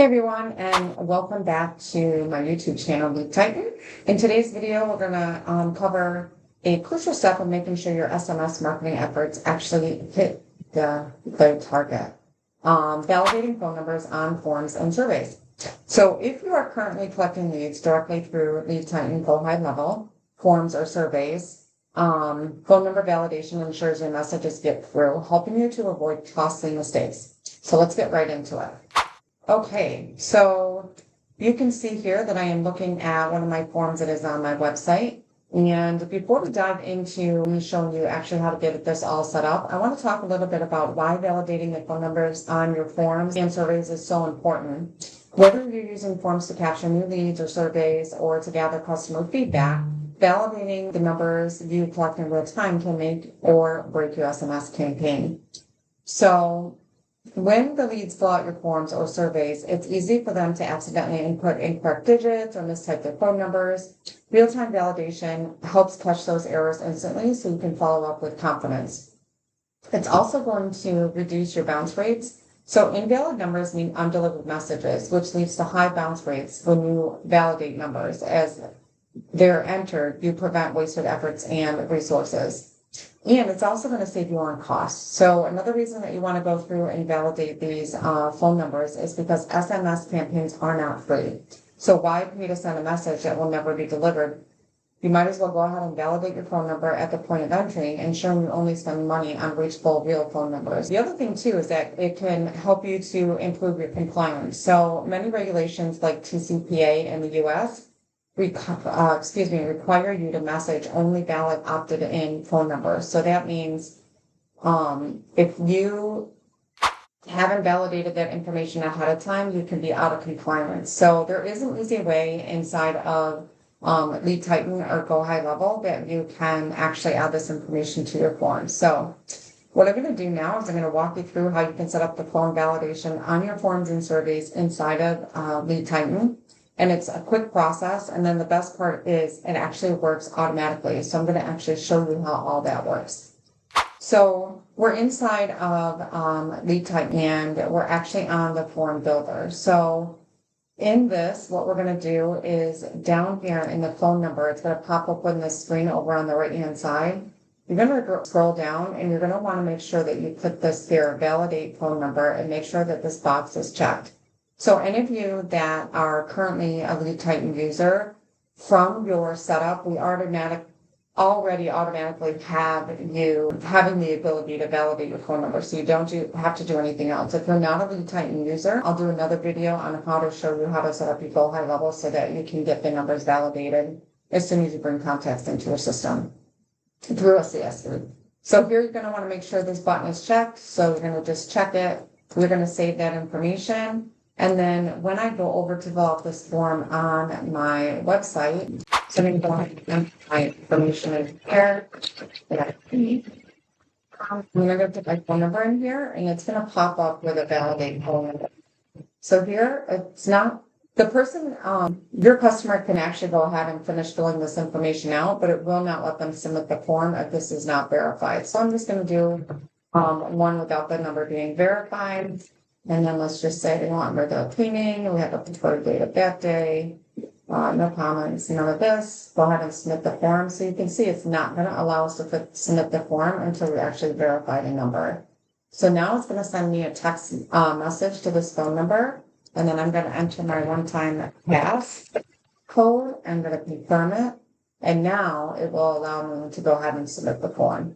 Hey everyone, and welcome back to my YouTube channel, Lead Titan. In today's video, we're going to cover a crucial step of making sure your SMS marketing efforts actually hit the target. Validating phone numbers on forms and surveys. So if you are currently collecting leads directly through Lead Titan GoHighLevel, forms or surveys, phone number validation ensures your messages get through, helping you to avoid costly mistakes. So let's get right into it. Okay, so you can see here that I am looking at one of my forms that is on my website. And before we dive into me showing you actually how to get this all set up, I want to talk a little bit about why validating the phone numbers on your forms and surveys is so important. Whether you're using forms to capture new leads or surveys or to gather customer feedback, validating the numbers you collect in real time can make or break your SMS campaign. So when the leads fill out your forms or surveys, it's easy for them to accidentally input incorrect digits or mistype their phone numbers. Real-time validation helps catch those errors instantly so you can follow up with confidence. It's also going to reduce your bounce rates. So invalid numbers mean undelivered messages, which leads to high bounce rates when you validate numbers. As they're entered, you prevent wasted efforts and resources. And it's also going to save you on costs. So another reason that you want to go through and validate these phone numbers is because SMS campaigns are not free. So why pay to send a message that will never be delivered? You might as well go ahead and validate your phone number at the point of entry, ensuring you only spend money on reachable real phone numbers. The other thing too is that it can help you to improve your compliance. So many regulations like TCPA in the US require you to message only valid opted-in phone numbers. So that means if you haven't validated that information ahead of time, you can be out of compliance. So there is an easy way inside of Lead Titan or GoHighLevel that you can actually add this information to your form. So what I'm going to do now is I'm going to walk you through how you can set up the phone validation on your forms and surveys inside of Lead Titan. And it's a quick process. And then the best part is it actually works automatically. So I'm going to actually show you how all that works. So we're inside of Lead Titan and we're actually on the form builder. So in this, what we're going to do is down here in the phone number, it's going to pop up on the screen over on the right-hand side. You're going to scroll down and you're going to want to make sure that you click this here, validate phone number, and make sure that this box is checked. So any of you that are currently a Lead Titan user, from your setup, we already automatically have you having the ability to validate your phone number. So you don't have to do anything else. If you're not a Lead Titan user, I'll do another video on how to show you how to set up your GoHighLevel so that you can get the numbers validated as soon as you bring contacts into your system through a CSV. So here you're going to want to make sure this button is checked. So you're going to just check it. We're going to save that information. And then when I go over to fill out this form on my website, so I'm going to go ahead and my information in here that I need. I'm going to put my phone number in here, and it's going to pop up with a validate phone number. So here, it's not, the person, your customer can actually go ahead and finish filling this information out, but it will not let them submit the form if this is not verified. So I'm just going to do one without the number being verified. And then let's just say they want regular cleaning. We have a preferred date of that day. No comments, none of this. Go ahead and submit the form. So you can see it's not going to allow us to submit the form until we actually verify the number. So now it's going to send me a text message to this phone number. And then I'm going to enter my one-time pass code. I'm going to confirm it. And now it will allow me to go ahead and submit the form.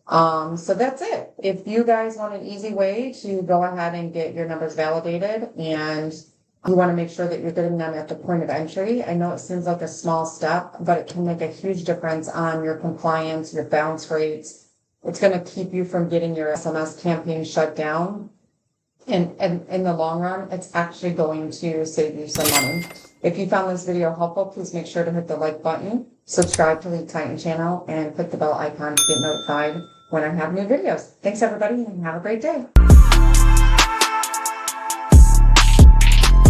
So that's it. If you guys want an easy way to go ahead and get your numbers validated and you want to make sure that you're getting them at the point of entry, I know it seems like a small step, but it can make a huge difference on your compliance, your bounce rates. It's going to keep you from getting your SMS campaign shut down. And in the long run, it's actually going to save you some money. If you found this video helpful, please make sure to hit the like button, subscribe to Lead Titan channel, and click the bell icon to get notified when I have new videos. Thanks everybody, and have a great day.